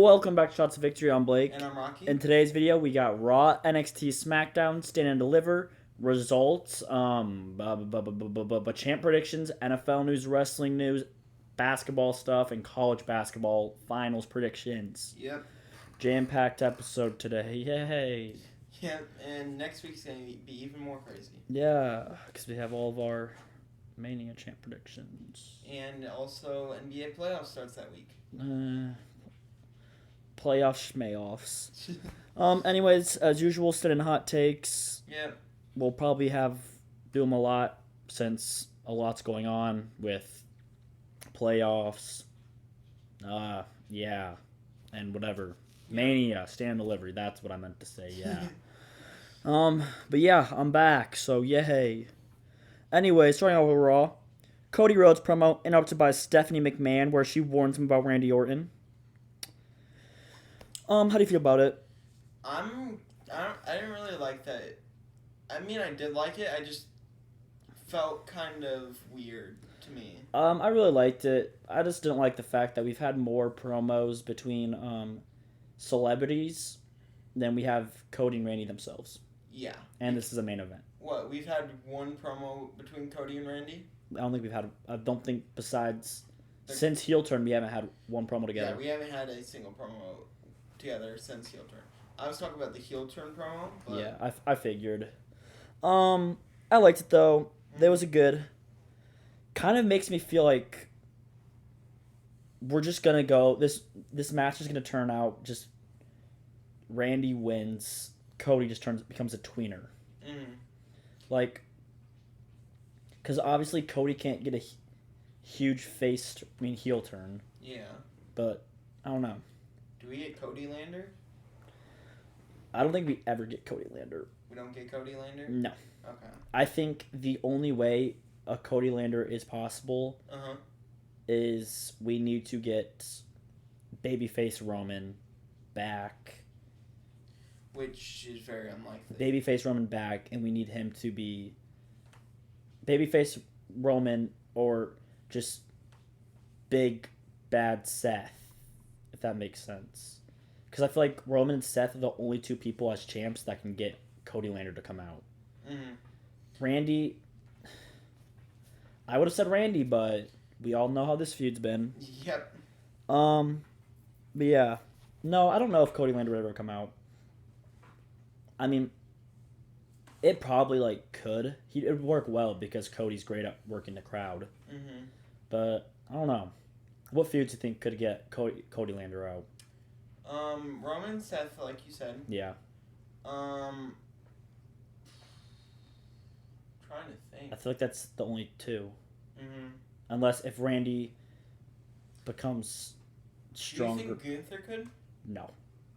Welcome back to Shots of Victory. I'm Blake. And I'm Rocky. In today's video, we got Raw, NXT, SmackDown, Stand and Deliver, results, champ predictions, NFL news, wrestling news, basketball stuff, and college basketball finals predictions. Yep. Jam-packed episode today. Yay. Yep, and next week's going to be even more crazy. Yeah, because we have all of our Mania champ predictions. And also NBA playoffs starts that week. Playoff schmayoffs. Anyways, as usual, sitting hot takes. Yep. We'll probably do them a lot since a lot's going on with playoffs. Yeah, and whatever. Mania, stand delivery. That's what I meant to say. Yeah. But yeah, I'm back. So yay. Anyway, starting off with Raw, Cody Rhodes promo interrupted by Stephanie McMahon, where she warns him about Randy Orton. How do you feel about it? I didn't really like that. I mean, I did like it. I just felt kind of weird to me. I really liked it. I just didn't like the fact that we've had more promos between celebrities than we have Cody and Randy themselves. Yeah. And this is a main event. What, we've had one promo between Cody and Randy? I don't think besides since heel turn we haven't had one promo together. Yeah, we haven't had a single promo together since heel turn. I was talking about the heel turn promo. But... Yeah, I figured. I liked it though. That was a good. Kind of makes me feel like we're just gonna go. This match is gonna turn out just. Randy wins. Cody just becomes a tweener. Mm. Like, because obviously Cody can't get a huge heel turn. Yeah. But I don't know. Do we get Cody Lander? I don't think we ever get Cody Lander. We don't get Cody Lander? No. Okay. I think the only way a Cody Lander is possible is we need to get babyface Roman back. Which is very unlikely. Babyface Roman back, and we need him to be babyface Roman or just big bad Seth, if that makes sense. Because I feel like Roman and Seth are the only two people as champs that can get Cody Lander to come out. Mm-hmm. Randy, I would have said Randy, but we all know how this feud's been. Yep. But yeah, no, I don't know if Cody Lander would ever come out. I mean, it probably could. It would work well because Cody's great at working the crowd. Mm-hmm. But I don't know. What feuds do you think could get Cody Lander out? Roman, Seth, like you said. Yeah. Trying to think. I feel like that's the only two. Mm-hmm. Unless if Randy becomes stronger. Do you think Gunther could? No.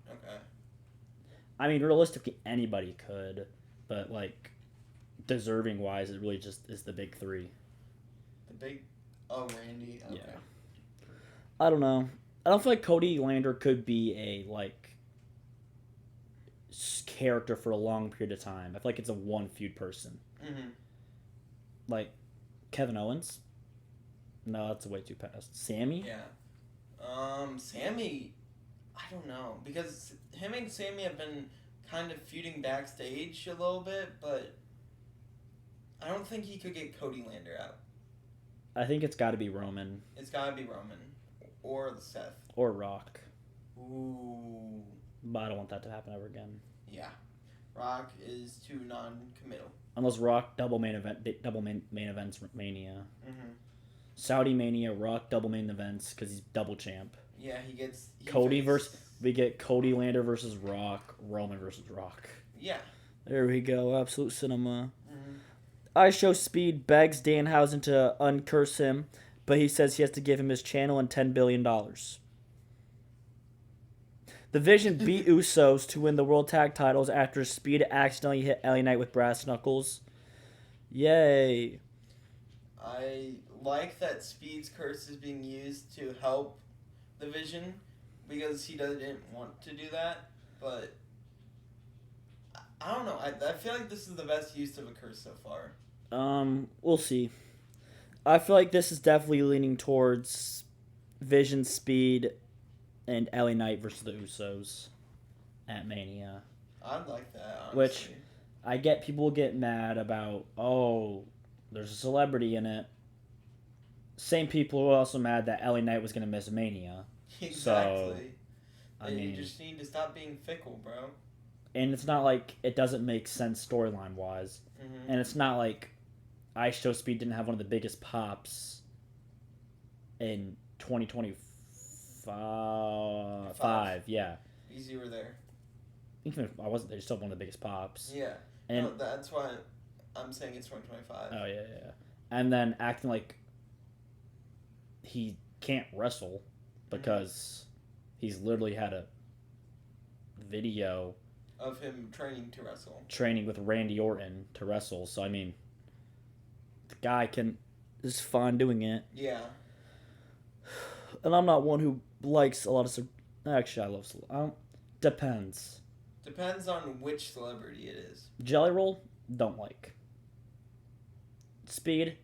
Okay. I mean, realistically, anybody could, but deserving wise, it really just is the big three. Randy. Okay. Yeah. I don't know. I don't feel like Cody Lander could be a character for a long period of time. I feel like it's a one feud person. Mm-hmm. Like Kevin Owens. No, that's way too past. Sammy. Yeah. Sammy. I don't know, because him and Sammy have been kind of feuding backstage a little bit, but I don't think he could get Cody Lander out. I think it's got to be Roman. It's got to be Roman. Or Seth. Or Rock. Ooh. But I don't want that to happen ever again. Yeah. Rock is too non-committal. Unless Rock double main events Mania. Mm-hmm. Saudi Mania, Rock double main events because he's double champ. Yeah, we get Cody Lander versus Rock, Roman versus Rock. Yeah. There we go, absolute cinema. Mm-hmm. iShow Speed begs Danhausen to uncurse him, but he says he has to give him his channel and $10 billion. The Vision beat Usos to win the World Tag Titles after Speed accidentally hit LA Knight with brass knuckles. Yay. I like that Speed's curse is being used to help the Vision because he didn't want to do that, but I don't know. I feel like this is the best use of a curse so far. We'll see. I feel like this is definitely leaning towards Vision, Speed, and LA Knight versus the Usos at Mania. I'd like that, honestly. Which I get people get mad about, oh, there's a celebrity in it. Same people were also mad that LA Knight was going to miss Mania. Exactly. I you mean, just need to stop being fickle, bro. and it's not like it doesn't make sense storyline wise. Mm-hmm. And it's not like Ice Show Speed didn't have one of the biggest pops in 2025. Yeah. Easy, were there. Even if I wasn't there, still one of the biggest pops. Yeah. And no, that's why I'm saying it's 2025. oh yeah. And then acting like he can't wrestle because he's literally had a video of him training to wrestle. Training with Randy Orton to wrestle. So I mean, the guy is fine doing it. Yeah. And I'm not one who likes a lot of. Actually, I love. Depends. Depends on which celebrity it is. Jelly Roll, don't like. Speed,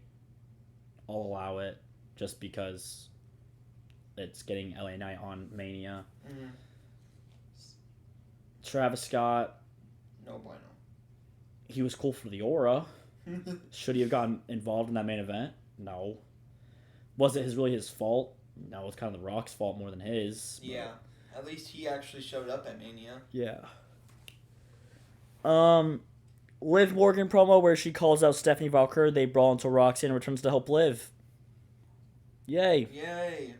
I'll allow it just because it's getting LA Knight on Mania. Mm-hmm. Travis Scott, no bueno. He was cool for the aura. Should he have gotten involved in that main event? No. Was it really his fault? No, it's kind of The Rock's fault more than his. Yeah. At least he actually showed up at Mania. Yeah. Liv Morgan promo where she calls out Stephanie Valkyrie. They brawl until Roxy and returns to help Liv. Yay. Yay.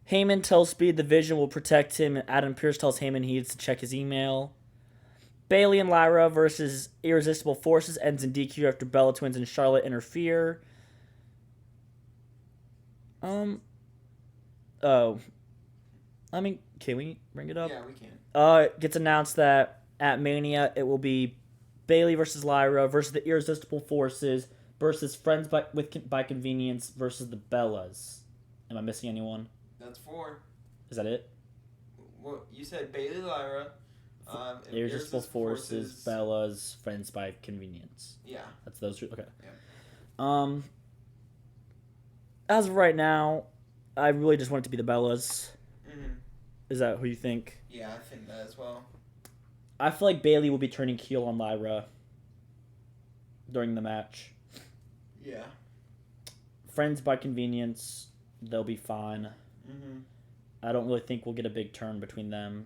Heyman tells Speed the Vision will protect him, and Adam Pearce tells Heyman he needs to check his email. Bayley and Lyra versus Irresistible Forces ends in DQ after Bella Twins and Charlotte interfere. I mean, can we bring it up? Yeah, we can. It gets announced that at Mania it will be Bayley versus Lyra versus the Irresistible Forces versus Friends by Convenience versus the Bellas. Am I missing anyone? That's 4. Is that it? Well, you said Bayley, Lyra, Irresistible Forces, Bellas, Friends by Convenience. Yeah. That's those 3. Okay. Yeah. As of right now, I really just want it to be the Bellas. Mm-hmm. Is that who you think? Yeah, I think that as well. I feel like Bayley will be turning heel on Lyra during the match. Yeah. Friends by Convenience, they'll be fine. Mm-hmm. I don't really think we'll get a big turn between them.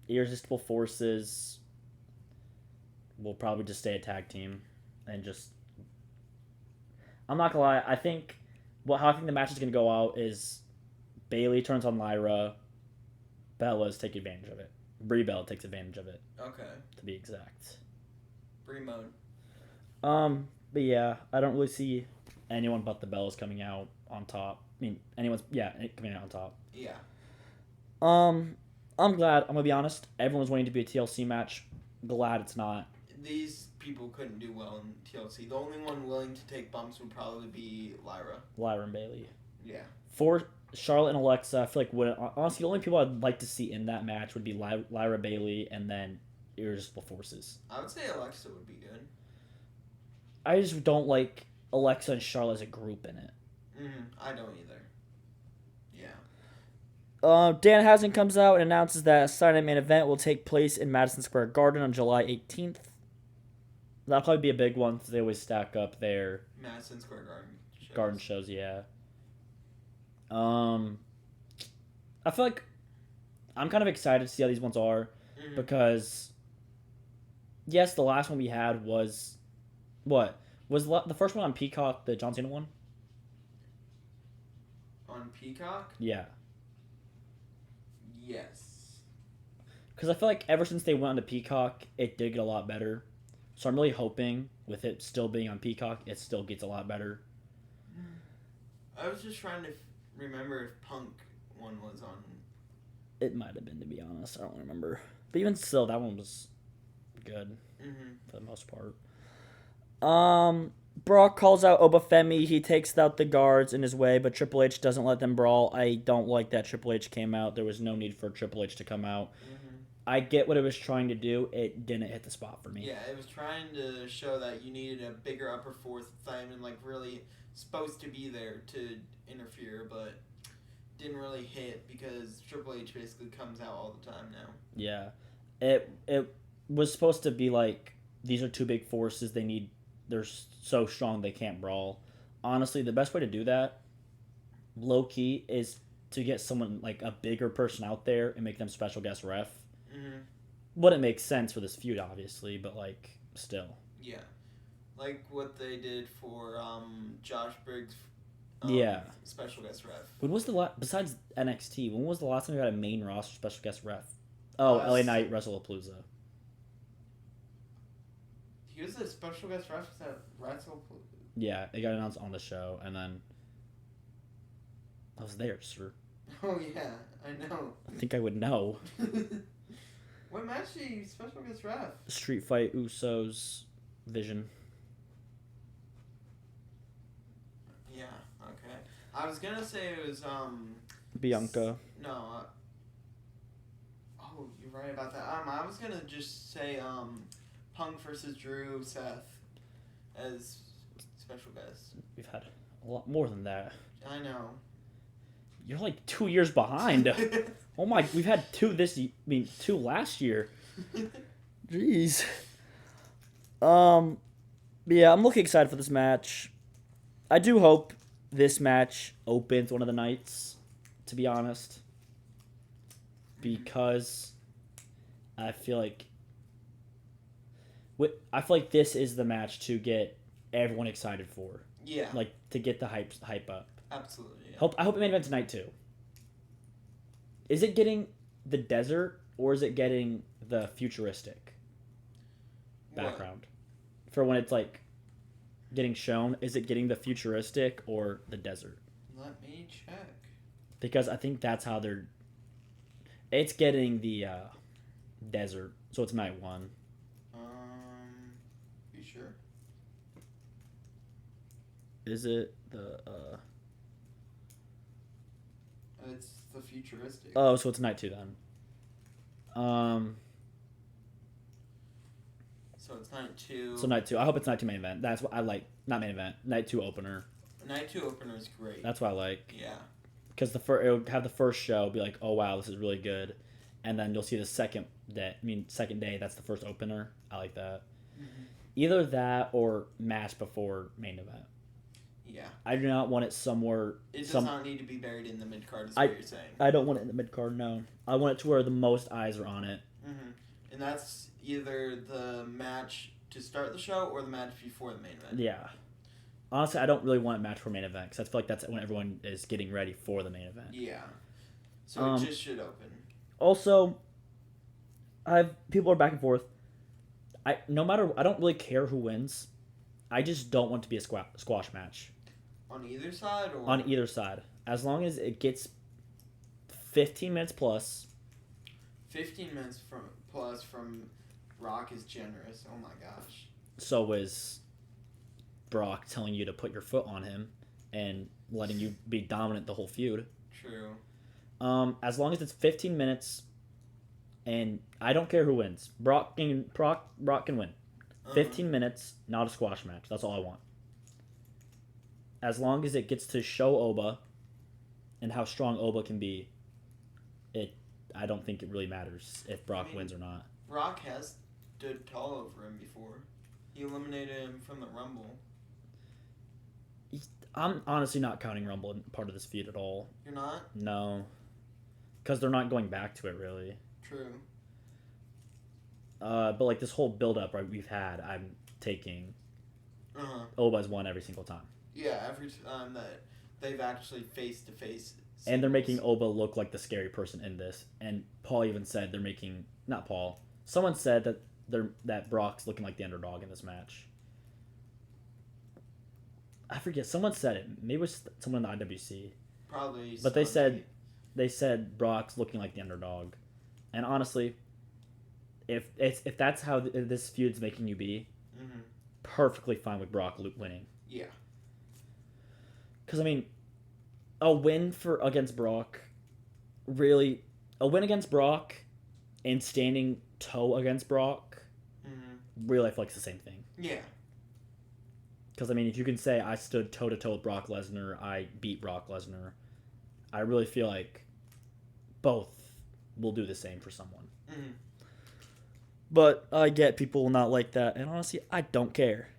Irresistible Forces will probably just stay a tag team and just. I'm not gonna lie. I think how I think the match is gonna go out is Bayley turns on Lyra. Bella's take advantage of it. Brie Bella takes advantage of it. Okay. To be exact. Brie mode. But yeah, I don't really see anyone but the Bellas coming out on top. I mean, coming out on top. Yeah. I'm glad. I'm gonna be honest. Everyone's waiting to be a TLC match. Glad it's not. These people couldn't do well in TLC. The only one willing to take bumps would probably be Lyra. Lyra and Bayley. Yeah. For Charlotte and Alexa, I feel like honestly the only people I'd like to see in that match would be Lyra, Bayley, and then Irresistible Forces. I would say Alexa would be good. I just don't like Alexa and Charlotte as a group in it. I don't either. Yeah. Danhausen comes out and announces that a Saturday main event will take place in Madison Square Garden on July 18th. That'll probably be a big one because they always stack up their Madison Square Garden shows. Garden shows, yeah. I feel like I'm kind of excited to see how these ones are because, yes, the last one we had was what was the first one on Peacock, the John Cena one. On Peacock? Yeah. Yes. Because I feel like ever since they went on to Peacock, it did get a lot better. So I'm really hoping with it still being on Peacock, it still gets a lot better. I was just trying to remember if Punk one was on. It might have been, to be honest. I don't remember. But even still, that one was good for the most part. Brock calls out Obafemi. He takes out the guards in his way, but Triple H doesn't let them brawl. I don't like that Triple H came out. There was no need for Triple H to come out. I get what it was trying to do. It didn't hit the spot for me. Yeah, it was trying to show that you needed a bigger upper fourth Simon, like really supposed to be there to interfere, but didn't really hit because Triple H basically comes out all the time now. Yeah, it was supposed to be like these are two big forces. They're so strong they can't brawl. Honestly, the best way to do that, low key, is to get someone like a bigger person out there and make them special guest ref. Mm-hmm. Wouldn't make sense for this feud, obviously, but like still. Yeah, like what they did for Josh Briggs. Yeah. Special guest ref. When was the last besides NXT? When was the last time we had a main roster special guest ref? Oh, LA Knight WrestlePalooza. He was a special guest ref at WrestlePalooza. Yeah, it got announced on the show, and then I was there, sir. Oh yeah, I know. I think I would know. What match did you special guest ref? Street Fight Usos Vision. Yeah. Okay. I was gonna say it was Bianca. No. Oh, you're right about that. I was gonna just say Punk versus Drew Seth as special guests. We've had a lot more than that. I know. You're like 2 years behind. Oh my, we've had two last year. Jeez. Yeah, I'm looking excited for this match. I do hope this match opens one of the nights, to be honest. Because I feel like this is the match to get everyone excited for. Yeah. Like to get the hype up. Absolutely. Yeah. I hope it main event tonight too. Is it getting the desert or is it getting the futuristic background? What? For when it's like getting shown, is it getting the futuristic or the desert? Let me check. Because I think that's how it's getting the desert, so it's night one. You sure? Is it the It's the futuristic. Oh, so it's night two then. So it's night two. So night two. I hope it's night two main event. That's what I like. Not main event. Night two opener. Night two opener is great. That's what I like. Yeah. Because it'll have the first show be like, oh wow, this is really good, and then you'll see the second day. That's the first opener. I like that. Mm-hmm. Either that or match before main event. Yeah. I do not want it somewhere. It does not need to be buried in the mid card. Is what you're saying? I don't want it in the mid card. No, I want it to where the most eyes are on it. Mm-hmm. And that's either the match to start the show or the match before the main event. Yeah. Honestly, I don't really want a match for main event because I feel like that's when everyone is getting ready for the main event. Yeah. So it just should open. Also, people are back and forth. I don't really care who wins. I just don't want it to be a squash match. On either side? Or? On either side. As long as it gets 15 minutes plus. 15 minutes plus from Brock is generous. Oh my gosh. So is Brock telling you to put your foot on him and letting you be dominant the whole feud. True. As long as it's 15 minutes, and I don't care who wins. Brock can win. 15 minutes, not a squash match. That's all I want. As long as it gets to show Oba and how strong Oba can be, I don't think it really matters if Brock wins or not. Brock has stood tall over him before. He eliminated him from the Rumble. I'm honestly not counting Rumble in part of this feud at all. You're not? No. Because they're not going back to it, really. True. But like this whole build-up we've had, I'm taking Oba's won every single time. Yeah, every time that they've actually face-to-face. And they're making Oba look like the scary person in this. And Paul even said not Paul. Someone said that Brock's looking like the underdog in this match. I forget. Someone said it. Maybe it was someone in the IWC. Probably. But they said Brock's looking like the underdog. And honestly, if that's how this feud's making you be, perfectly fine with Brock winning. Yeah. Because I mean, a win against Brock and standing toe against Brock, really I feel like it's the same thing. Yeah. Because, I mean, if you can say I stood toe-to-toe with Brock Lesnar, I beat Brock Lesnar, I really feel like both will do the same for someone. But I get people will not like that, and honestly, I don't care.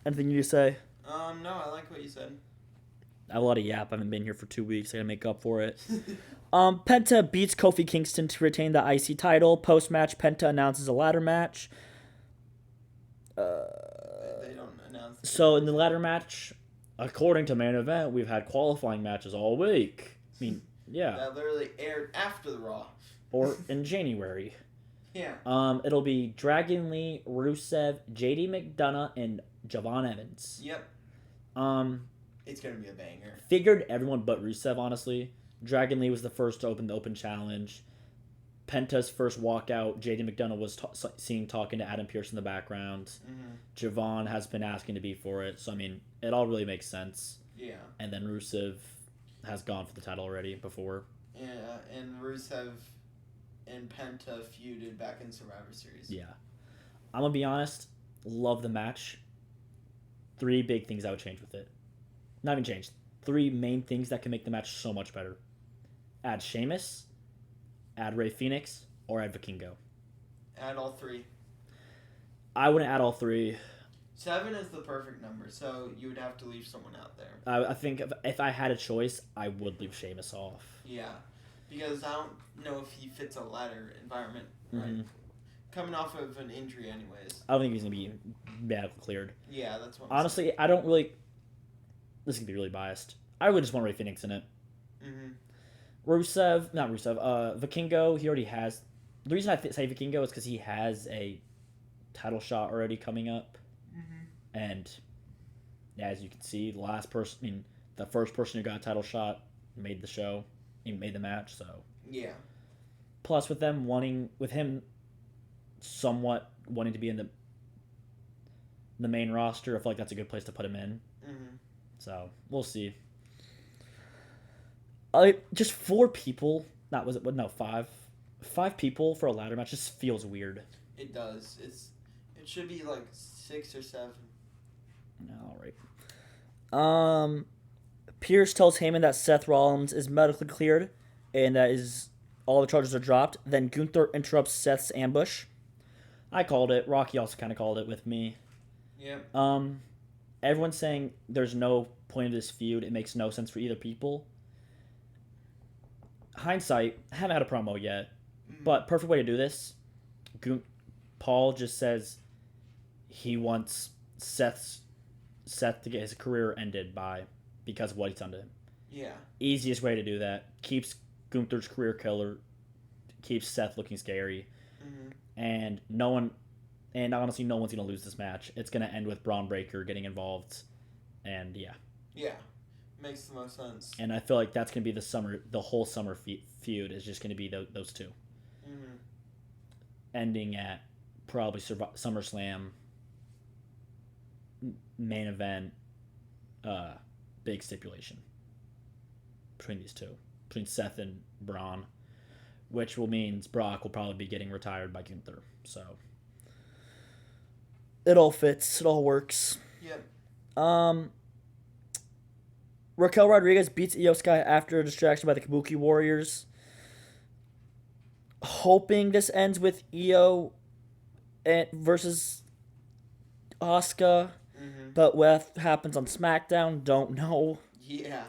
Anything you say? No, I like what you said. I have a lot of yap. I haven't been here for 2 weeks. I gotta make up for it. Penta beats Kofi Kingston to retain the IC title. Post-match, Penta announces a ladder match. They don't announce. So in the ladder match, according to Main Event, we've had qualifying matches all week. I mean, yeah. That literally aired after the Raw. Or in January. Yeah. It'll be Dragon Lee, Rusev, JD McDonough, and Javon Evans. Yep. It's gonna be a banger. Figured everyone but Rusev, honestly. Dragon Lee was the first to open the open challenge. Penta's first walkout, JD McDonough was seen talking to Adam Pearce in the background. Javon has been asking to be for it, so I mean, it all really makes sense. Yeah. And then Rusev has gone for the title already before. Yeah, and Rusev and Penta feuded back in Survivor Series. Yeah. I'm gonna be honest, love the match. 3 big things I would change with it. Not even change. 3 main things that can make the match so much better. Add Sheamus, add Rey Fenix, or add Vikingo. Add all 3. I wouldn't add all 3. 7 is the perfect number, so you would have to leave someone out there. I think if I had a choice, I would leave Sheamus off. Yeah, because I don't know if he fits a ladder environment. Right. Coming off of an injury, anyways. I don't think he's gonna be medical cleared. Yeah, that's what. Honestly, I don't really. This is gonna be really biased. I really just want Rey Fenix in it. Vikingo. He already has. The reason I say Vikingo is because he has a title shot already coming up, and as you can see, the first person who got a title shot made the show. He made the match. So yeah. Plus, with him somewhat wanting to be in the main roster, I feel like that's a good place to put him in. So we'll see. Just 4 people. Not was it? No, 5. 5 people for a ladder match just feels weird. It does. It should be like 6 or 7. All right. Pierce tells Heyman that Seth Rollins is medically cleared, and that all the charges are dropped. Then Gunther interrupts Seth's ambush. I called it. Rocky also kind of called it with me. Yep. Everyone's saying there's no point of this feud. It makes no sense for either people. Hindsight, I haven't had a promo yet, but perfect way to do this. Paul just says he wants Seth to get his career ended because of what he's done to him. Yeah. Easiest way to do that. Keeps Gunther's career killer. Keeps Seth looking scary. And honestly, no one's gonna lose this match. It's gonna end with Braun Breaker getting involved, and yeah. Yeah, makes the most sense. And I feel like that's gonna be the whole summer feud is just gonna be those 2. Ending at probably SummerSlam main event, big stipulation between these 2, between Seth and Braun, which means Brock will probably be getting retired by Gunther. So it all fits. It all works. Yep. Raquel Rodriguez beats Io Sky after a distraction by the Kabuki Warriors. Hoping this ends with Io versus Asuka, but what happens on SmackDown, don't know. Yeah.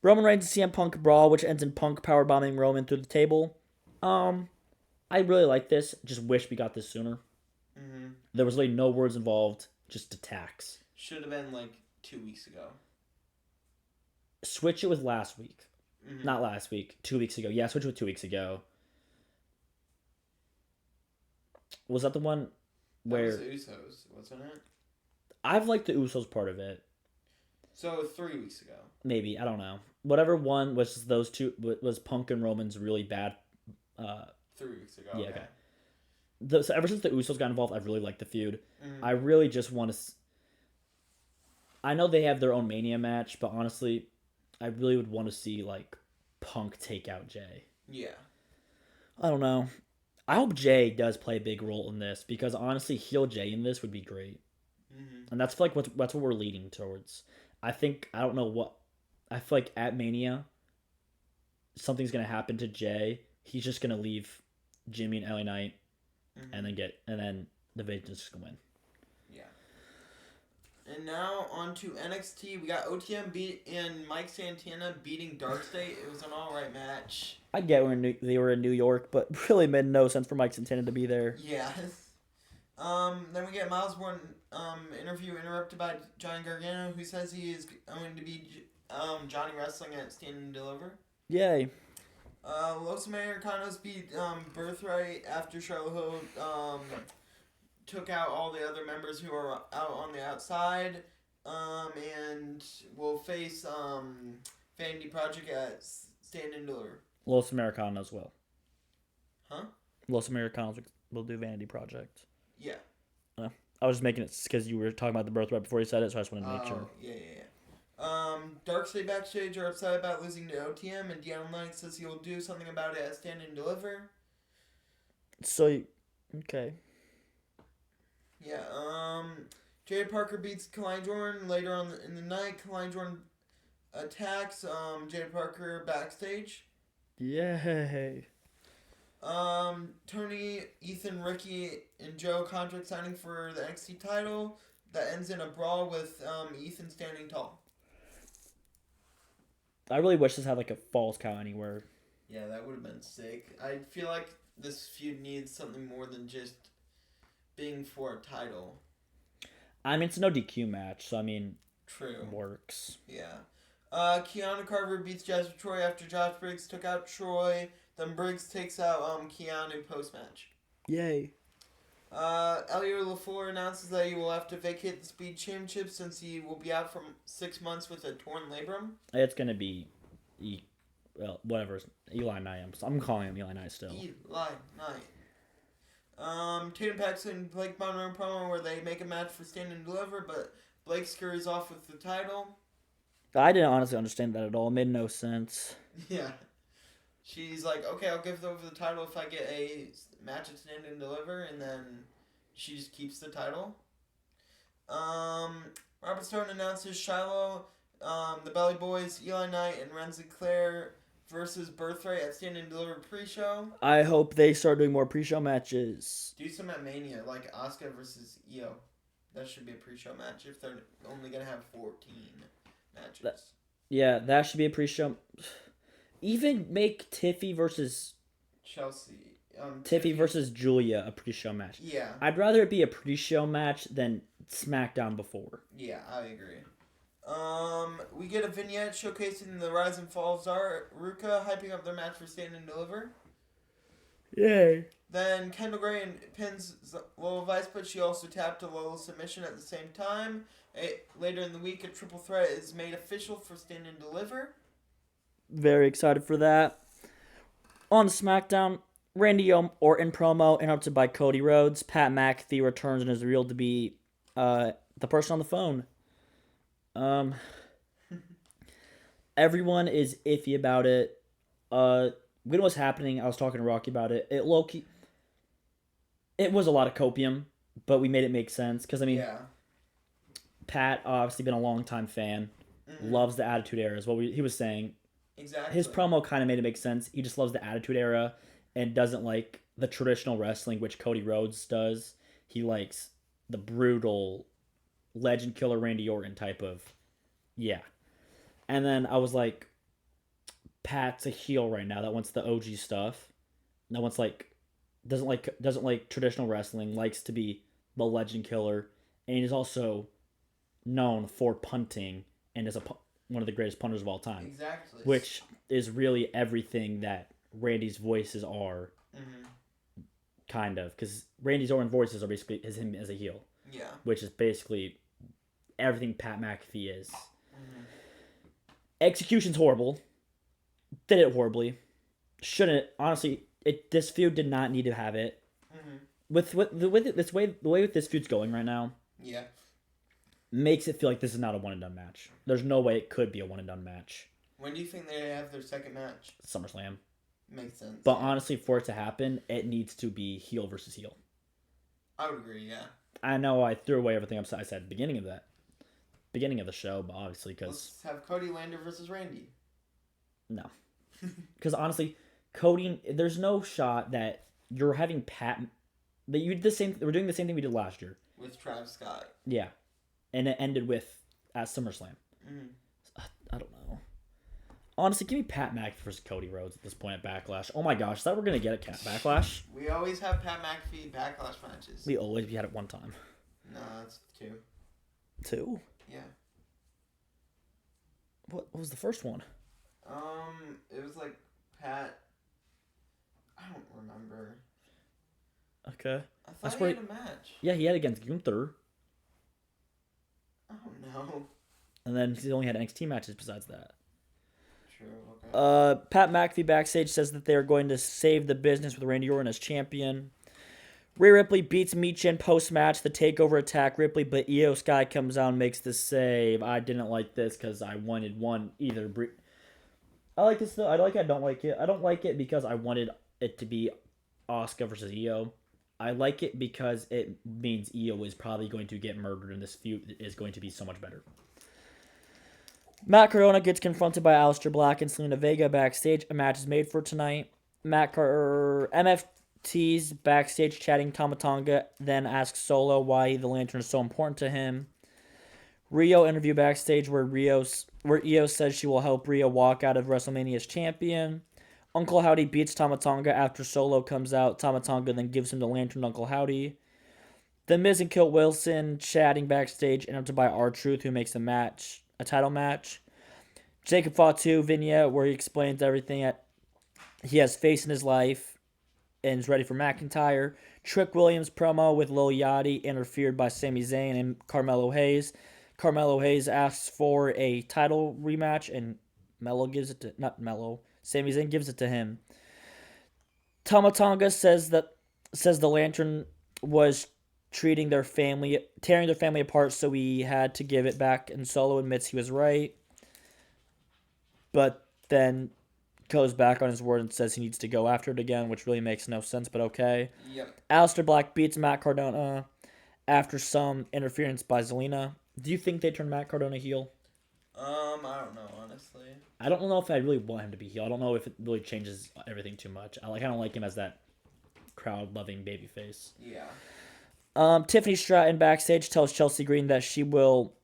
Roman Reigns and CM Punk brawl, which ends in Punk powerbombing Roman through the table. I really like this. Just wish we got this sooner. There was really no words involved, just attacks. Should have been like 2 weeks ago. Switch it with last week. Not last week, 2 weeks ago. Yeah, switch it with 2 weeks ago. Was that the one where... That was the Usos, wasn't it? I've liked the Usos part of it. So 3 weeks ago. Maybe, I don't know. Whatever one was those 2, was Punk and Roman's really bad... 3 weeks ago, yeah, okay. So ever since the Usos got involved, I've really liked the feud. I really just want to... I know they have their own Mania match, but honestly, I really would want to see, like, Punk take out Jay. Yeah. I don't know. I hope Jay does play a big role in this because honestly, heel Jay in this would be great, Mm-hmm. and that's like that's what we're leading towards. I don't know what I feel like at Mania something's gonna happen to Jay. He's just gonna leave Jimmy and LA Knight, Mm-hmm. and then the Vision's just gonna win. Yeah. And now on to NXT. We got OTM and Mike Santana beating Dark State. It was an alright match. I get they were in New York, but really made no sense for Mike Santana to be there. Yeah. Then we get Miles Born interview interrupted by Johnny Gargano, who says he is going to be Johnny Wrestling at Stand and Deliver. Yay. Los Americanos beat Birthright after Charlotte took out all the other members who are out on the outside, and will face Vanity Project at Stand and Deliver. Los Americanos will. Huh? Los Americanos will do Vanity Project. Yeah. I was just making it because you were talking about the birthright before you said it, so I just wanted to make sure. Yeah. Darkseid backstage are upset about losing to OTM, and Deon Knight says he will do something about it at Stand and Deliver. So, okay. Yeah, Jade Parker beats Kalai Jordan later on in the night. Kalai Jordan attacks Jade Parker backstage. Yay. Tony, Ethan, Ricky, and Joe contract signing for the NXT title. That ends in a brawl with Ethan standing tall. I really wish this had like a falls count anywhere. Yeah, that would have been sick. I feel like this feud needs something more than just being for a title. I mean, it's no DQ match, so I mean, True. it works. Yeah. Keanu Carver beats Jasper Troy after Josh Briggs took out Troy. Then Briggs takes out Keanu post-match. Yay. Elio LaFleur announces that he will have to vacate the Speed Championship since he will be out for 6 months with a torn labrum. It's going to be, whatever, Eli Knight. I'm calling him Eli Knight still. Eli Knight. Tatum Paxton and Blake Monroe promo where they make a match for Stand and Deliver, but Blake scurries off with the title. I didn't honestly understand that at all. It made no sense. Yeah. She's like, okay, I'll give over the title if I get a match at Stand and Deliver, and then she just keeps the title. Robert Stone announces Shiloh, the Belly Boys, Eli Knight, and Renzi Claire versus Birthright at Stand and Deliver pre-show. I hope they start doing more pre-show matches. Do some at Mania, like Asuka versus Io. That should be a pre-show match if they're only going to have 14 matches. That should be a pre-show. Even make Tiffy versus Chelsea. Tiffy versus Julia a pre-show match. Yeah. I'd rather it be a pre-show match than SmackDown before. Yeah, I agree. We get a vignette showcasing the rise and fall of Ruka, hyping up their match for Stand and Deliver. Yay. Then Kendall Gray pins Lola Vice, but she also tapped a Lola submission at the same time. Later in the week, a triple threat is made official for Stand and Deliver. Very excited for that. On SmackDown, Randy Orton promo interrupted by Cody Rhodes. Pat McAfee returns and is revealed to be the person on the phone. Everyone is iffy about it. When it was happening, I was talking to Rocky about it. It was a lot of copium, but we made it make sense. Because, I mean, yeah. Pat, obviously been a long-time fan, loves the Attitude Era, is what he was saying. Exactly. His promo kind of made it make sense. He just loves the Attitude Era and doesn't like the traditional wrestling, which Cody Rhodes does. He likes the brutal legend killer Randy Orton type of, yeah. And then I was like, Pat's a heel right now that wants the OG stuff. That wants doesn't like traditional wrestling, likes to be the legend killer, and he's also known for punting and is one of the greatest punters of all time. Exactly. Which is really everything that Randy's voices are. Kind of, because Randy's Orton voices are basically him as a heel. Yeah. Which is basically everything Pat McAfee is. Execution's horrible. Did it horribly. Shouldn't, honestly. This feud did not need to have it. The way this feud's going right now. Yeah. Makes it feel like this is not a one and done match. There's no way it could be a one and done match. When do you think they have their second match? SummerSlam. Makes sense. But honestly, for it to happen, it needs to be heel versus heel. I would agree, yeah. I know I threw away everything I said at the beginning of the show, but obviously because Let's have Cody Lander versus Randy. no, because honestly, Cody, there's no shot that you're having Pat. That you did the same. We're doing the same thing we did last year. With Travis Scott. Yeah, and it ended with at SummerSlam. Mm. I don't know. Honestly, give me Pat McAfee versus Cody Rhodes at this point at Backlash. Oh my gosh, is that we're gonna get at Backlash? We always have Pat McAfee Backlash matches. We had it one time. No, that's 2. 2? Yeah. What was the first one? It was like Pat. I don't remember. Okay. I That's thought where he had a match. Yeah, he had against Gunther. I don't know. And then he only had NXT matches besides that. True, okay. Pat McAfee backstage says that they are going to save the business with Randy Orton as champion. Rhea Ripley beats Michin post-match, the takeover attack Ripley, but Io Sky comes out and makes the save. I didn't like this because I wanted one either. I like this though. I don't like it. I don't like it because I wanted it to be Asuka versus Io. I like it because it means Io is probably going to get murdered and this feud is going to be so much better. Matt Cardona gets confronted by Aleister Black and Selena Vega backstage. A match is made for tonight. MFT's backstage chatting Tama Tonga, then asks Solo why the lantern is so important to him. Rio interview backstage where Io says she will help Rio walk out of WrestleMania as champion. Uncle Howdy beats Tama Tonga after Solo comes out. Tama Tonga then gives him the lantern to Uncle Howdy. The Miz and Kilt Wilson chatting backstage, interrupted by R-Truth, who makes a title match. Jacob Fatu vignette where he explains everything he has faced in his life and is ready for McIntyre. Trick Williams promo with Lil Yachty interfered by Sami Zayn and Carmelo Hayes. Carmelo Hayes asks for a title rematch and Sami Zayn gives it to him. Tama Tonga says the lantern was tearing their family apart, so he had to give it back, and Solo admits he was right, but then goes back on his word and says he needs to go after it again, which really makes no sense, but okay. Yep. Aleister Black beats Matt Cardona after some interference by Zelina. Do you think they turn Matt Cardona heel? I don't know, honestly. I don't know if I really want him to be heel. I don't know if it really changes everything too much. I kind of like him as that crowd-loving babyface. Yeah. Tiffany Stratton backstage tells Chelsea Green that she will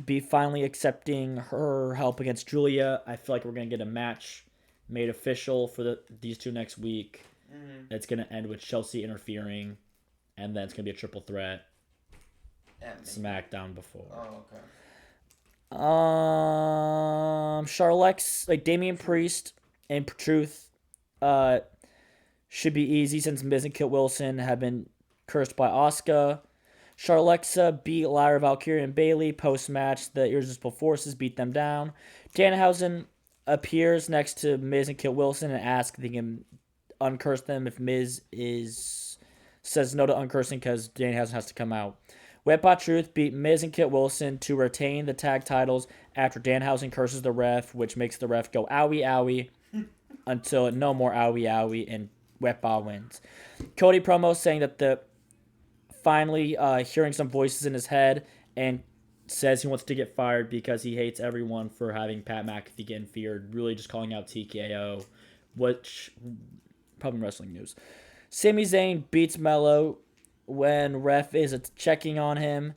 be finally accepting her help against Julia. I feel like we're going to get a match made official for these two next week. Mm-hmm. It's going to end with Chelsea interfering, and then it's going to be a triple threat. SmackDown before. Oh, okay. Charlex, Damian Priest and Truth should be easy since Miz and Kit Wilson have been cursed by Asuka. Charlexa beat Lyra Valkyria and Bayley post-match. The Irresistible Forces beat them down. Danhausen appears next to Miz and Kit Wilson and asks if he can uncurse them if Miz says no to uncursing because Danhausen has to come out. Webot Truth beat Miz and Kit Wilson to retain the tag titles after Danhausen curses the ref, which makes the ref go owie owie until no more owie owie and Webot wins. Cody promo saying that finally hearing some voices in his head and says he wants to get fired because he hates everyone for having Pat McAfee getting feared, really just calling out TKO, which probably wrestling news. Sami Zayn beats Mello when ref is checking on him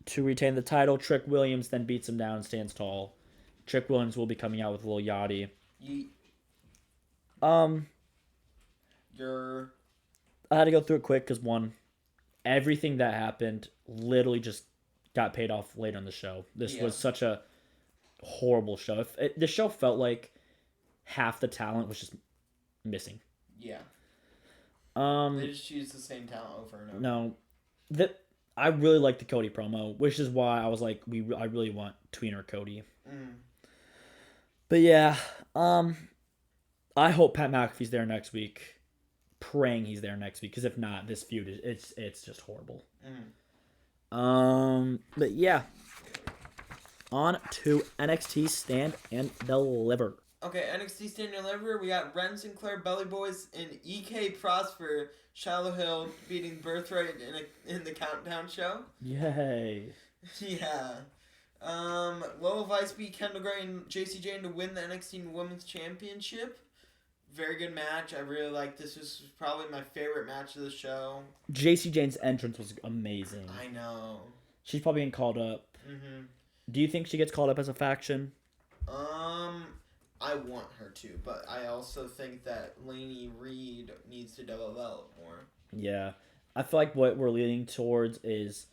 to retain the title. Trick Williams then beats him down and stands tall. Trick Williams will be coming out with Lil Yachty. I had to go through it quick because everything that happened literally just got paid off later in the show. This was such a horrible show. The show felt like half the talent was just missing. Yeah. They just choose the same talent over and over. No, I really like the Cody promo, which is why I was like, I really want Tweener Cody. Mm. But yeah, I hope Pat McAfee's there next week. Praying he's there next week, because if not, this feud it's just horrible. But yeah, on to NXT Stand and Deliver. Okay, NXT Stand and Deliver, we got Ren Sinclair, Belly Boys, and EK Prosper, Shiloh Hill beating Birthright in the Countdown show. Yay. Yeah. Lola Vice beat Kendall Gray and JC Jane to win the NXT Women's Championship. Very good match. I really like this. Was probably my favorite match of the show. JC Jane's entrance was amazing. I know. She's probably getting called up. Mm-hmm. Do you think she gets called up as a faction? I want her to, but I also think that Lainey Reed needs to develop more. Yeah. I feel like what we're leaning towards is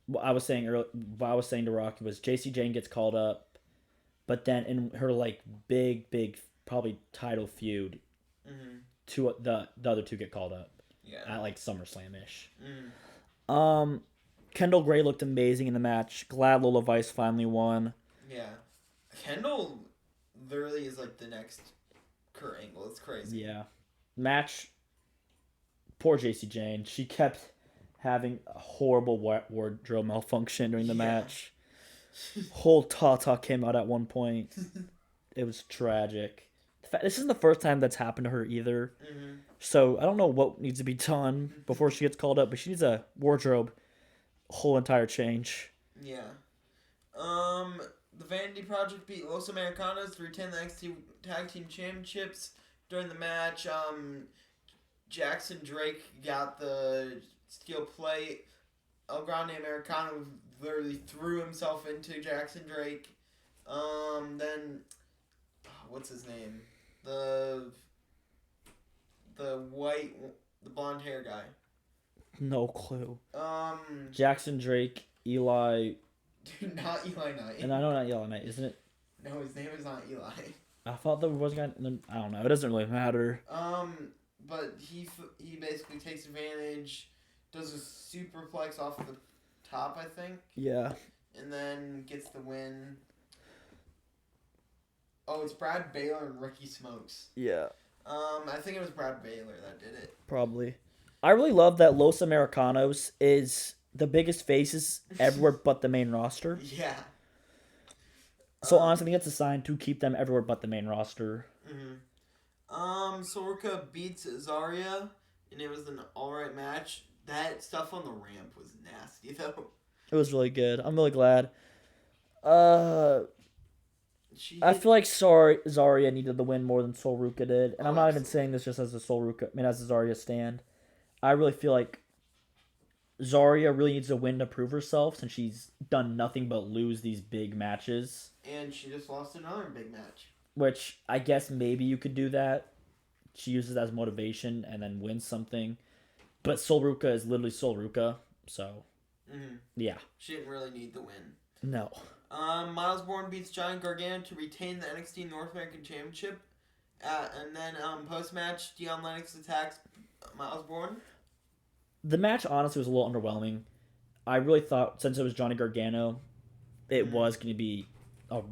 what I was saying earlier. What I was saying to Rocky was JC Jane gets called up, but then in her like big probably title feud, Mm-hmm. the other two get called up Yeah. at like SummerSlam ish. Mm. Kendall Gray looked amazing in the match. Glad Lola Vice finally won. Yeah. Kendall literally is like the next Kurt Angle. It's crazy. Yeah. Match. Poor JC Jane. She kept having a horrible wardrobe malfunction during the Yeah. match. Whole Tata came out at one point. It was tragic. This isn't the first time that's happened to her either. Mm-hmm. So I don't know what needs to be done before she gets called up, but she needs a wardrobe whole entire change. Yeah. The Vanity Project beat Los Americanos to retain the NXT Tag Team Championships. During the match, Jackson Drake got the steel plate. El Grande Americano literally threw himself into Jackson Drake. Then what's his name? The blonde hair guy. No clue. Um, Jackson Drake, Eli, dude, not Eli Knight. and I know not Eli Knight, isn't it? No, his name is not Eli. I thought there was a guy. I don't know. It doesn't really matter. But he basically takes advantage, does a superplex off the top, I think, Yeah. and then gets the win. Oh, it's Brad Baylor and Ricky Smokes. Yeah. I think it was Brad Baylor that did it. Probably. I really love that Los Americanos is the biggest faces everywhere but the main roster. Yeah. So honestly, I think it's a sign to keep them everywhere but the main roster. Sorka beats Zarya, and it was an alright match. That stuff on the ramp was nasty, though. It was really good. I'm really glad. I feel like Zarya needed the win more than Sol Ruka did, and I'm not even saying this just as a as a Zarya stand. I really feel like Zarya really needs a win to prove herself since she's done nothing but lose these big matches. And she just lost another big match. Which I guess maybe you could do that. She uses it as motivation and then wins something. But Sol Ruka is literally Sol Ruka, so yeah. She didn't really need the win. No. Miles Bourne beats Johnny Gargano to retain the NXT North American Championship. And then post-match, Dion Lennox attacks Miles Bourne. The match honestly was a little underwhelming. I really thought since it was Johnny Gargano, it was going to be a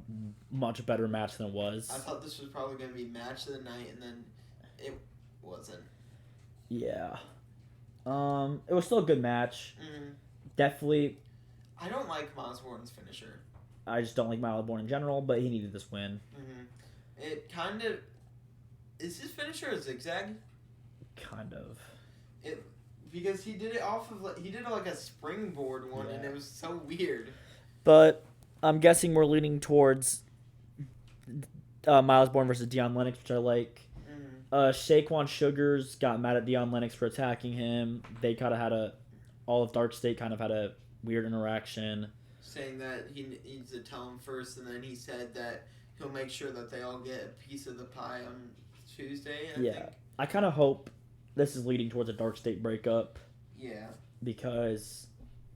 much better match than it was. I thought this was probably going to be match of the night, and then it wasn't. Yeah. It was still a good match. Definitely. I don't like Miles Bourne's finisher. I just don't like Miles Bourne in general, but he needed this win. It kind of... Is his finisher a zigzag? Kind of. Because he did it off of... He did like a springboard one, and it was so weird. But I'm guessing we're leaning towards Miles Bourne versus Dion Lennox, which I like. Shaquan Sugars got mad at Dion Lennox for attacking him. They kind of had all of Dark State kind of had a weird interaction. Saying that he needs to tell him first, and then he said that he'll make sure that they all get a piece of the pie on Tuesday, I think. I kind of hope this is leading towards a Dark State breakup. Yeah. Because,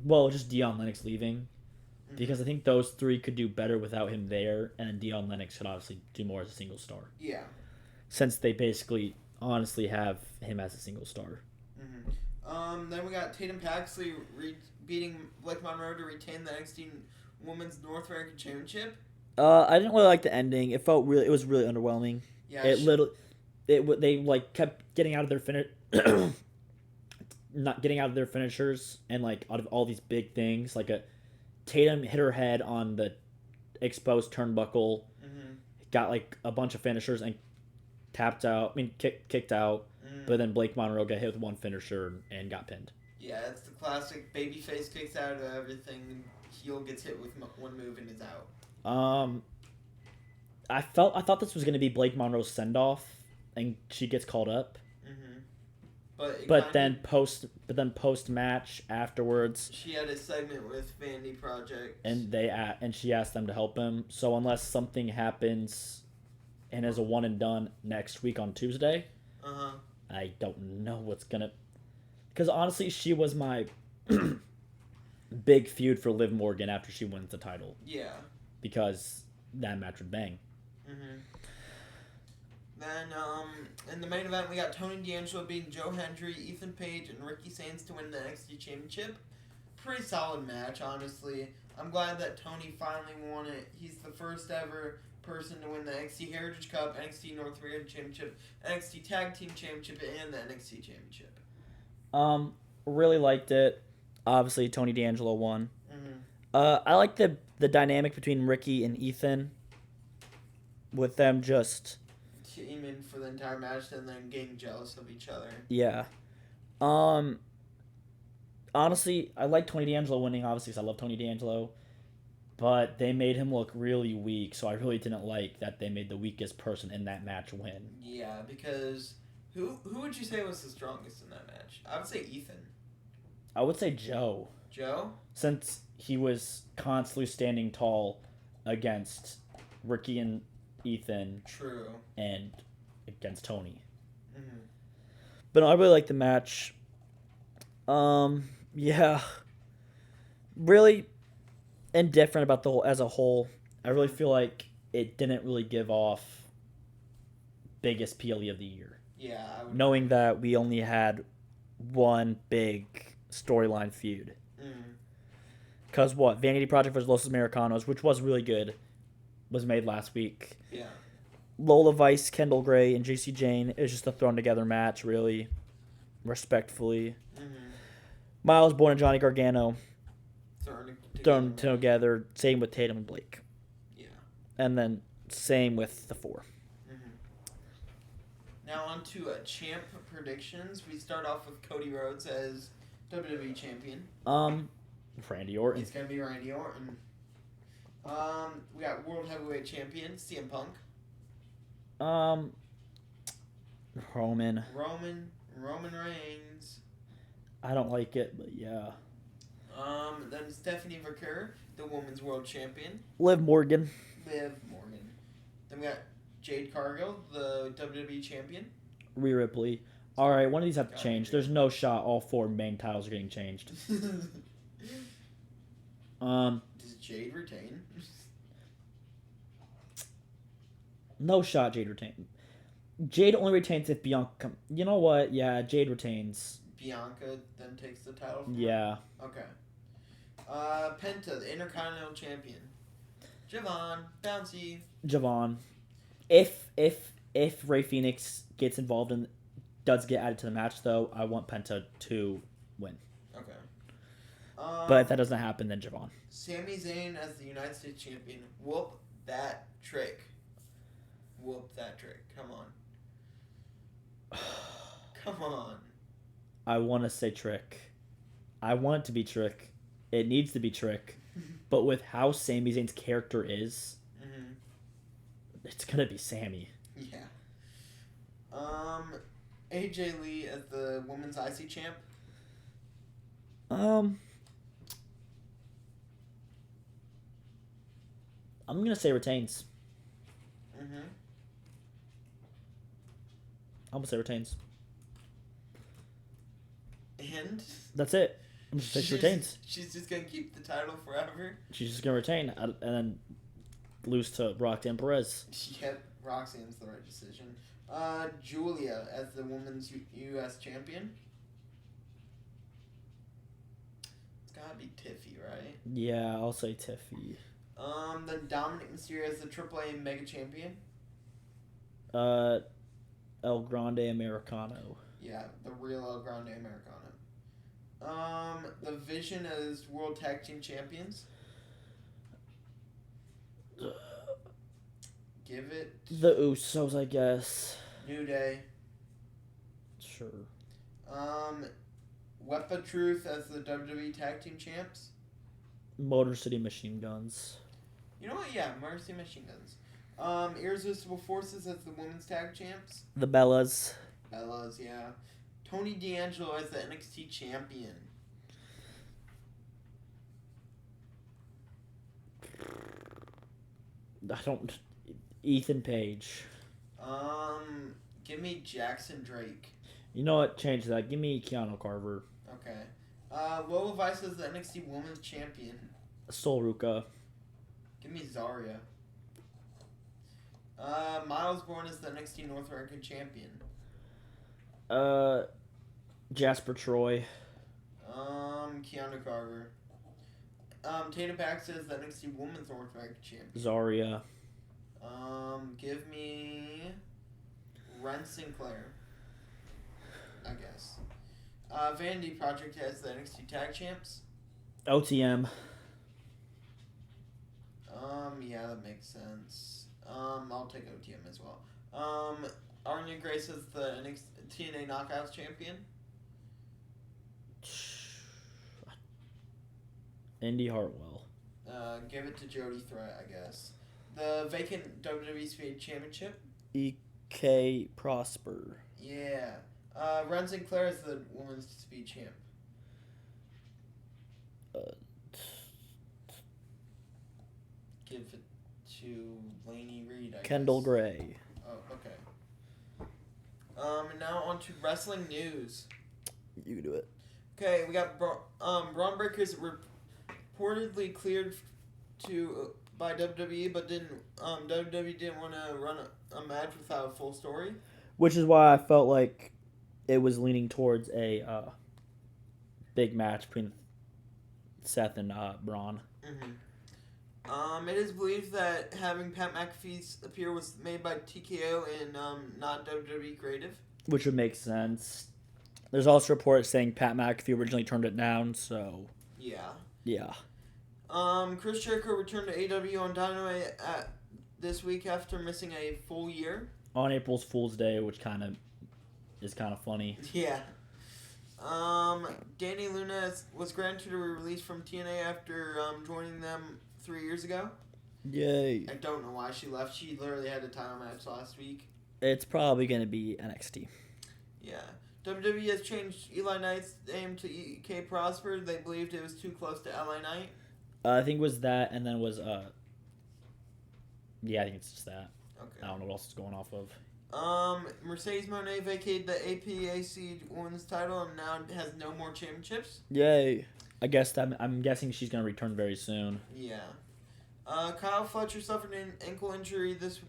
well, just Dion Lennox leaving. Because I think those three could do better without him there, and Dion Lennox could obviously do more as a single star. Yeah. Since they basically, honestly, have him as a single star. Then we got Tatum Paxley beating Blake Monroe to retain the NXT Women's North American Championship. I didn't really like the ending. It was really underwhelming. Yeah. They like kept getting out of their not getting out of their finishers, and like out of all these big things, like Tatum hit her head on the exposed turnbuckle, got like a bunch of finishers and tapped out. I mean, kicked out. Mm. But then Blake Monroe got hit with one finisher and got pinned. Yeah, it's the classic babyface kicks out of everything. Heel gets hit with one move and is out. I thought this was gonna be Blake Monroe's send off, and she gets called up. Mm-hmm. But then post match afterwards, she had a segment with Vanity Project, and she asked them to help him. So unless something happens, and is a one and done next week on Tuesday, I don't know what's gonna. Because honestly, she was my big feud for Liv Morgan after she wins the title. Yeah. Because that match would bang. Mm-hmm. Then, in the main event, we got Tony D'Angelo beating Joe Hendry, Ethan Page, and Ricky Sainz to win the NXT Championship. Pretty solid match, honestly. I'm glad that Tony finally won it. He's the first ever person to win the NXT Heritage Cup, NXT North American Championship, NXT Tag Team Championship, and the NXT Championship. Really liked it. Obviously, Tony D'Angelo won. Mm-hmm. I like the dynamic between Ricky and Ethan. With them just teaming for the entire match and then getting jealous of each other. Yeah. Honestly, I like Tony D'Angelo winning, obviously, because I love Tony D'Angelo. But they made him look really weak, so I really didn't like that they made the weakest person in that match win. Yeah, because who would you say was the strongest in that match? I would say Ethan. I would say Joe. Joe? Since he was constantly standing tall against Ricky and Ethan. True. And against Tony. Mm-hmm. But no, I really like the match. Yeah. Really indifferent about the whole as a whole. I really feel like it didn't really give off biggest PLE of the year. Yeah. Knowing that we only had one big storyline feud. Because Vanity Project vs. Los Americanos, which was really good, was made last week. Yeah. Lola Vice, Kendall Gray, and JC Jane is just a thrown together match, really. Respectfully. Mm-hmm. Miles Bourne and Johnny Gargano thrown together. together. Same with Tatum and Blake. Yeah. And then same with the four. Mm-hmm. Now on to champ predictions. We start off with Cody Rhodes as WWE champion. Randy Orton. It's gonna be Randy Orton. We got World Heavyweight Champion CM Punk. Roman Reigns. I don't like it, but yeah. Then Stephanie Vaquer, the Women's World Champion. Liv Morgan. Then we got Jade Cargill, the WWE Champion. Rhea Ripley. All right, one of these have to change. There's no shot all four main titles are getting changed. Does Jade retain? No shot Jade retain. Jade only retains if Bianca. You know what? Yeah, Jade retains. Bianca then takes the title from Yeah. her? Okay. Penta, the Intercontinental Champion. Javon, Bouncy. Javon. If Rey Fenix gets involved and does get added to the match, though, I want Penta to win. Okay. But if that doesn't happen, then Javon. Sami Zayn as the United States Champion. Whoop that trick. Come on. Come on. I want to say Trick. I want it to be Trick. It needs to be Trick. But with how Sami Zayn's character is, it's going to be Sami. Yeah. AJ Lee as the Women's IC Champ. I'm going to say retains. I'm going to say retains. And? That's it. I'm just saying she retains. She's just going to keep the title forever? She's just going to retain and then lose to Roxanne Perez. Yep, Roxanne's the right decision. Julia as the Women's U.S. Champion. It's got to be Tiffy, right? Yeah, I'll say Tiffy. Then Dominic Mysterio as the AAA Mega Champion. El Grande Americano. Yeah, the real El Grande Americano. The Vision as World Tag Team Champions. give it The Usos, I guess. New Day. Sure. Wepa Truth as the WWE Tag Team Champs. Motor City Machine Guns. You know what? Yeah, Mercy Machine Guns. Irresistible Forces as the Women's Tag Champs. The Bellas. Bellas, yeah. Tony D'Angelo as the NXT Champion. I don't. Ethan Page. Give me Jackson Drake. You know what? Change that. Give me Keanu Carver. Okay. Lola Vice as the NXT Women's Champion. Sol Ruka. Give me Zarya. Miles Bourne as the NXT North American Champion. Jasper Troy. Keanu Carver. Tatum Paxton as the NXT Women's North American Champion. Zarya. Give me Ren Sinclair. I guess. Vanity Project has the NXT Tag Champs. OTM. Yeah, that makes sense. I'll take OTM as well. Arnya Grace is the TNA Knockouts champion. Indy Hartwell. Give it to Jody Threat, I guess. The vacant WWE Speed Championship. EK Prosper. Yeah. Ren Sinclair is the Women's Speed Champ. Give it to Laney Reed, I Kendall guess. Gray. Oh, okay. And now on to wrestling news. You can do it. Okay, we got Braun Breakers reportedly cleared by WWE, but WWE didn't want to run a match without a full story. Which is why I felt like it was leaning towards a big match between Seth and Braun. Mm-hmm. It is believed that having Pat McAfee appear was made by TKO and not WWE creative. Which would make sense. There's also reports saying Pat McAfee originally turned it down, so... Yeah. Yeah. Chris Jericho returned to AEW on Dynamite this week after missing a full year. On April Fool's Day, which is kind of funny. Yeah. Danny Luna was granted a release from TNA after joining them 3 years ago. Yay. I don't know why she left. She literally had a title match last week. It's probably going to be NXT. Yeah. WWE has changed Eli Knight's name to EK Prosper. They believed it was too close to LA Knight. I think it was that, and then it was, yeah, I think it's just that. Okay. I don't know what else it's going off of. Mercedes Moné vacated the APAC Women's title and now has no more championships. Yay. I'm guessing she's going to return very soon. Yeah. Kyle Fletcher suffered an ankle injury this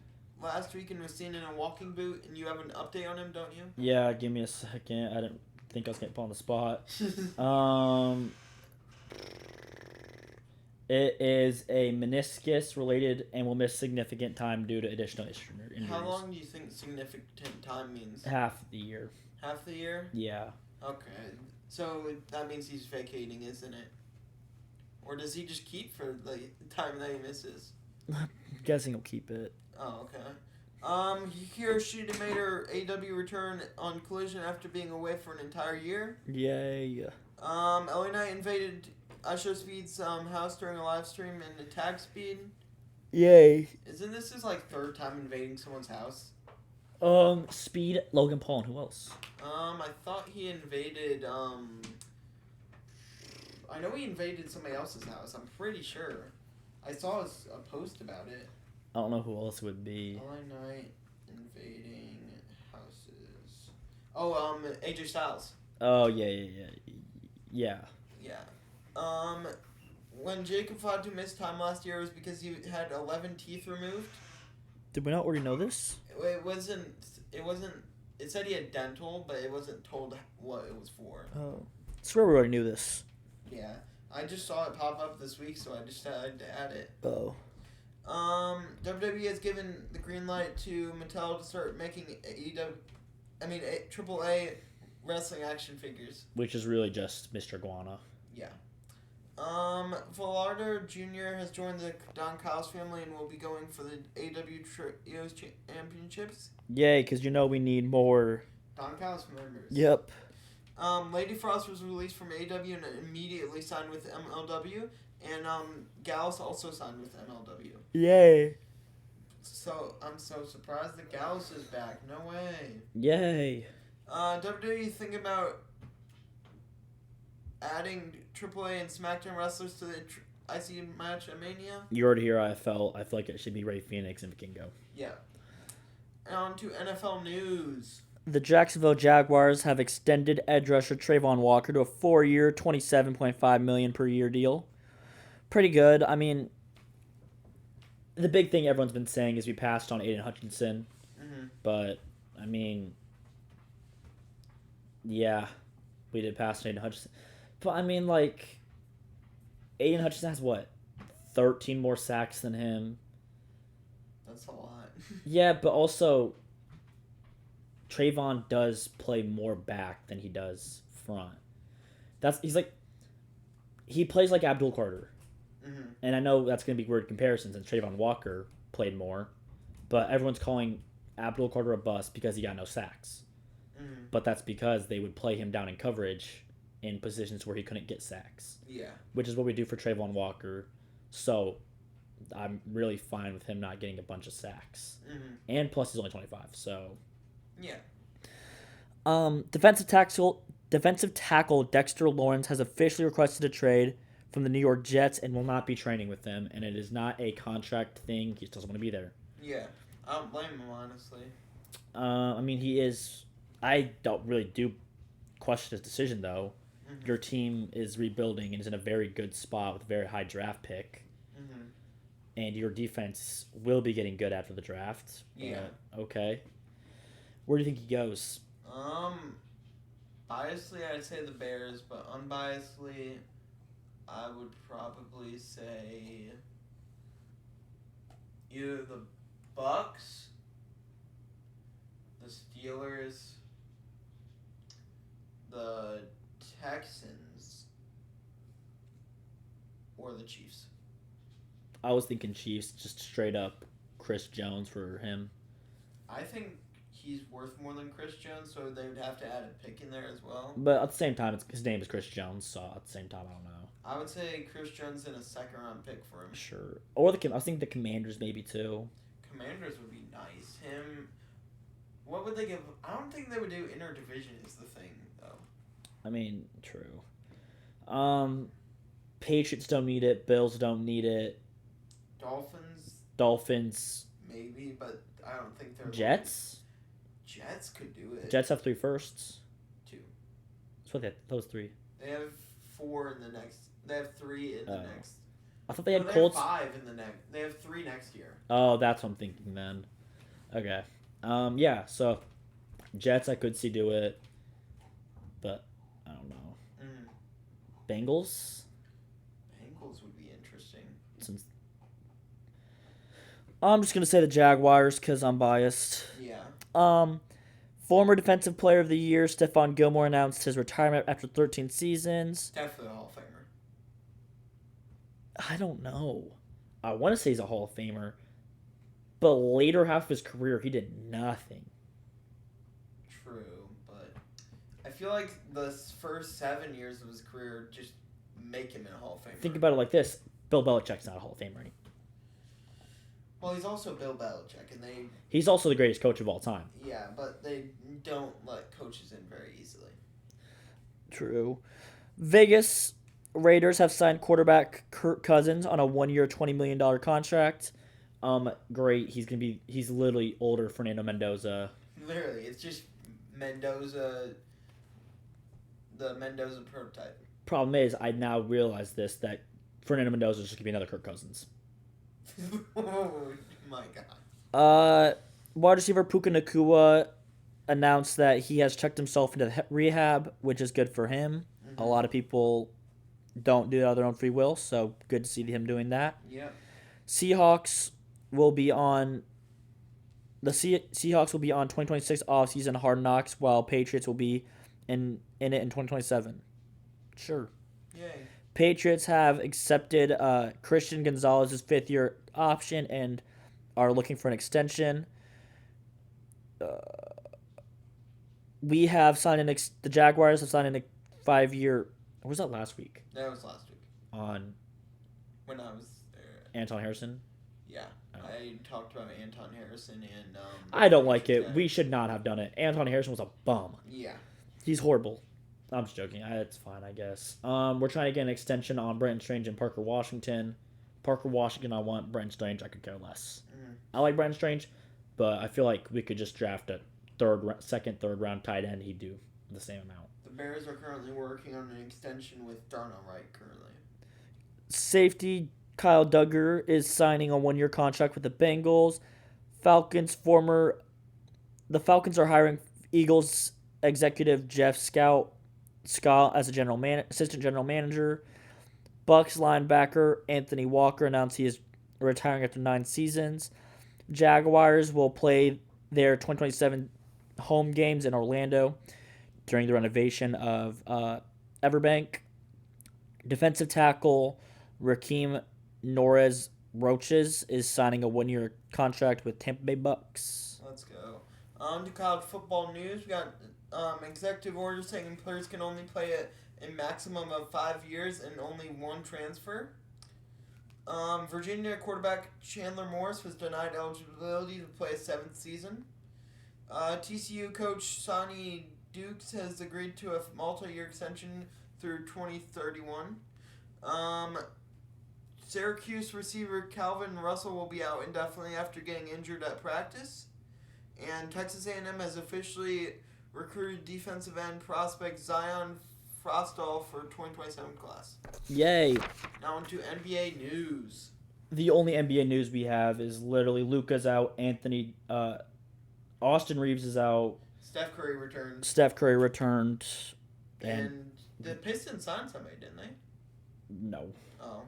last week and was seen in a walking boot, and you have an update on him, don't you? Yeah, give me a second. I didn't think I was getting put on the spot. It is a meniscus related and will miss significant time due to additional injuries. How long do you think significant time means? Half the year. Half the year? Yeah. Okay. So that means he's vacating, isn't it? Or does he just keep for the time that he misses? I'm guessing he'll keep it. Oh, okay. Hikaru Shida made her AEW return on Collision after being away for an entire year. Yay. LA Knight invaded Usher Speed's house during a live stream and attacked Speed. Yay. Isn't this his third time invading someone's house? Speed, Logan Paul, and who else? I thought he invaded I know he invaded somebody else's house. I'm pretty sure. I saw a post about it. I don't know who else it would be. LA Knight invading houses. Oh, AJ Styles. Oh, yeah. Yeah. When Jacob Fatu missed time last year, it was because he had 11 teeth removed. Did we not already know this? It wasn't. It said he had dental, but it wasn't told what it was for. Oh. I swear we already knew this. Yeah. I just saw it pop up this week, so I just decided to add it. Oh. WWE has given the green light to Mattel to start making AAA wrestling action figures. Which is really just Mr. Guana. Yeah. Villardo Jr. has joined the Don Callis family and will be going for the AW Trios Championships. Yay, because we need more. Don Callis members. Yep. Lady Frost was released from AW and immediately signed with MLW, and Gallus also signed with MLW. Yay. So I'm so surprised that Gallus is back. No way. Yay. WWE think about adding AAA and SmackDown wrestlers to the IC match at Mania? You already hear I feel like it should be Rey Fenix and Vikingo. Yeah. And on to NFL news. The Jacksonville Jaguars have extended edge rusher Trayvon Walker to a 4-year, $27.5 million per year deal. Pretty good. I mean, the big thing everyone's been saying is we passed on Aiden Hutchinson. Mm-hmm. But, I mean, yeah, we did pass on Aiden Hutchinson. But, I mean, like, Aiden Hutchinson has, 13 more sacks than him? That's a lot. Yeah, but also, Trayvon does play more back than he does front. He plays like Abdul Carter. Mm-hmm. And I know that's going to be weird comparison since Trayvon Walker played more. But everyone's calling Abdul Carter a bust because he got no sacks. Mm-hmm. But that's because they would play him down in coverage in positions where he couldn't get sacks. Yeah. Which is what we do for Trayvon Walker. So I'm really fine with him not getting a bunch of sacks. Mm-hmm. And plus he's only 25, so... Yeah. Defensive tackle Dexter Lawrence has officially requested a trade from the New York Jets and will not be training with them. And it is not a contract thing. He just doesn't want to be there. Yeah. I don't blame him, honestly. I mean, he is... I don't really do question his decision, though. Mm-hmm. Your team is rebuilding and is in a very good spot with a very high draft pick. Mm-hmm. And your defense will be getting good after the draft. Yeah. Okay. Where do you think he goes? Biasedly, I'd say the Bears, but unbiasedly, I would probably say either the Bucks, the Steelers, the Texans, or the Chiefs. I was thinking Chiefs, just straight up Chris Jones for him. I think he's worth more than Chris Jones, so they would have to add a pick in there as well. But at the same time, his name is Chris Jones, so at the same time, I don't know. I would say Chris Jones in a second-round pick for him. Sure. Or I was thinking the Commanders maybe too. Commanders would be nice. Him. What would they give? I don't think they would do interdivision is the thing, though. I mean, true. Patriots don't need it. Bills don't need it. Dolphins. Maybe, but I don't think they're... Jets? Jets could do it. Jets have 3 firsts. 2. That's what they had. Those 3. They have 4 in the next... They have 3 in the next... I thought they had they Colts. Have 5 in the next... They have 3 next year. Oh, that's what I'm thinking then. Okay. Yeah, so Jets I could see do it, but I don't know. Bengals? Bengals would be interesting. Since I'm just going to say the Jaguars because I'm biased. Yeah. Former Defensive Player of the Year Stephon Gilmore announced his retirement after 13 seasons. Definitely a Hall of Famer. I don't know. I want to say he's a Hall of Famer, but later half of his career, he did nothing. True, but I feel like the first 7 years of his career just make him a Hall of Famer. Think about it like this. Bill Belichick's not a Hall of Famer. Well, he's also Bill Belichick, and he's also the greatest coach of all time. Yeah, but they don't let coaches in very easily. True. Vegas Raiders have signed quarterback Kirk Cousins on a 1-year, $20 million contract. Great. He's literally older Fernando Mendoza. Literally, it's just Mendoza, the Mendoza prototype. Problem is, I now realize that Fernando Mendoza is just going to be another Kirk Cousins. Oh my god. Wide receiver Puka Nacua announced that he has checked himself into rehab, which is good for him. Mm-hmm. A lot of people don't do it out of their own free will, so good to see him doing that. Yeah. Seahawks will be on 2026 offseason Hard Knocks, while Patriots will be in it in 2027. Sure. Yay. Patriots have accepted Christian Gonzalez's 5th-year option and are looking for an extension. We have signed the Jaguars have signed a 5-year. Or was that last week? That was last week On when I was there. Anton Harrison. Yeah, I talked about Anton Harrison and. I don't like it. We should not have done it. Anton Harrison was a bum. Yeah. He's horrible. I'm just joking. It's fine, I guess. We're trying to get an extension on Brenton Strange and Parker Washington. Parker Washington, I want. Brenton Strange, I could care less. I like Brenton Strange, but I feel like we could just draft a second, third round tight end. He'd do the same amount. The Bears are currently working on an extension with Darnell Wright currently. Safety Kyle Duggar is signing a 1-year contract with the Bengals. The Falcons are hiring Eagles executive Jeff Scott as a assistant general manager. Bucks linebacker Anthony Walker announced he is retiring after 9 seasons. Jaguars will play their 2027 home games in Orlando during the renovation of Everbank. Defensive tackle Raheem Norris Roaches is signing a 1-year contract with Tampa Bay Bucks. Let's go. On to college football news. We got executive orders saying players can only play a maximum of 5 years and only 1 transfer. Virginia quarterback Chandler Morris was denied eligibility to play a 7th season. TCU coach Sonny Dukes has agreed to a multi-year extension through 2031. Syracuse receiver Calvin Russell will be out indefinitely after getting injured at practice. And Texas A&M has officially recruited defensive end prospect Zion Frostall for 2027 class. Yay. Now on to NBA news. The only NBA news we have is literally Luka's out, Austin Reeves is out. Steph Curry returned. And the Pistons signed somebody, didn't they? No. Oh.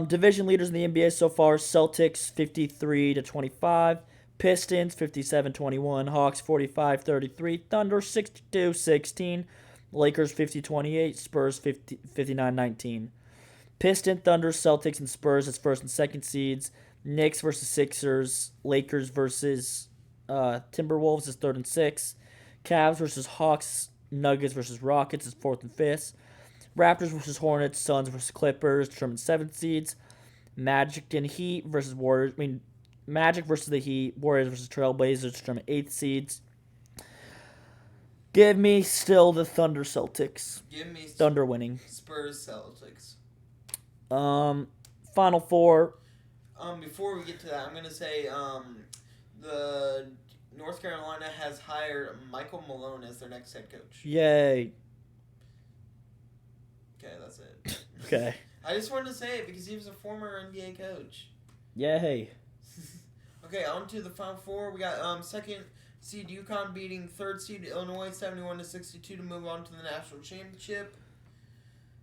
Division leaders in the NBA so far: Celtics 53-25, Pistons 57-21, Hawks 45-33, Thunder 62-16, Lakers 50-28, Spurs 59-19. Piston, Thunder, Celtics, and Spurs as first and second seeds. Knicks versus Sixers. Lakers versus Timberwolves is third and sixth. Cavs versus Hawks. Nuggets versus Rockets is fourth and fifth. Raptors versus Hornets. Suns versus Clippers determine seventh seeds. Magic and Heat versus Warriors. Magic versus the Heat. Warriors versus Trailblazers determine eighth seeds. Give me still the Thunder Celtics. Give me Thunder winning. Spurs Celtics. Final four. Before we get to that, I'm gonna say the North Carolina has hired Michael Malone as their next head coach. Yay. Okay, that's it. Okay. I just wanted to say it because he was a former NBA coach. Yay. Okay, on to the Final Four. We got second seed UConn beating third seed Illinois 71-62 to move on to the national championship.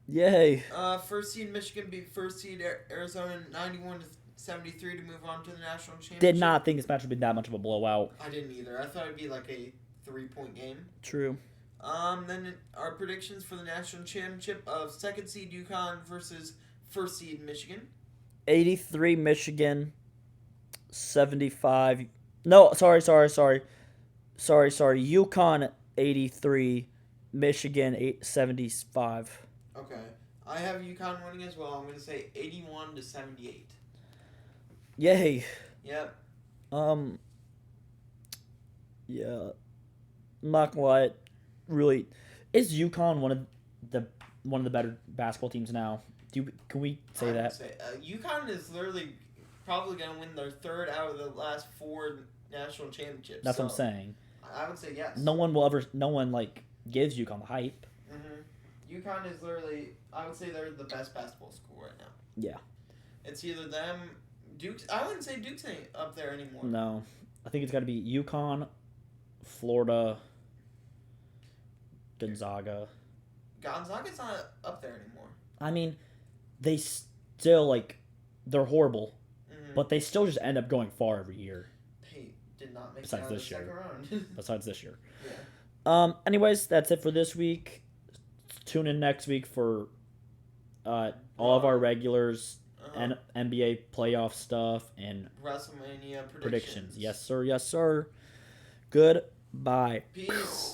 Yay. First seed Michigan beat first seed Arizona 91-73 to move on to the national championship. Did not think this match would be that much of a blowout. I didn't either. I thought it'd be like a 3-point game. True. Then our predictions for the national championship of second seed UConn versus first seed Michigan. 83 Michigan, 75. No, sorry. UConn 83, Michigan 75. Okay. I have UConn winning as well. I'm going to say 81-78. Yay. Yep. Yeah. I'm not gonna lie. Really, is UConn one of the better basketball teams now? Can we say that? UConn is literally probably going to win their third out of the last 4 national championships. That's what I'm saying. I would say yes. No one gives UConn the hype. UConn is literally, I would say they're the best basketball school right now. Yeah. It's either them, Duke's. I wouldn't say Duke's ain't up there anymore. No, I think it's got to be UConn, Florida, Gonzaga. Gonzaga's not up there anymore. I mean, they still they're horrible, but they still just end up going far every year. They did not make besides it out this of the year. second round. Besides this year. Yeah. Anyways, that's it for this week. Tune in next week for all of our regulars, Uh-huh. and NBA playoff stuff, and WrestleMania predictions. predictions. Yes, sir. Yes, sir. Goodbye. Peace.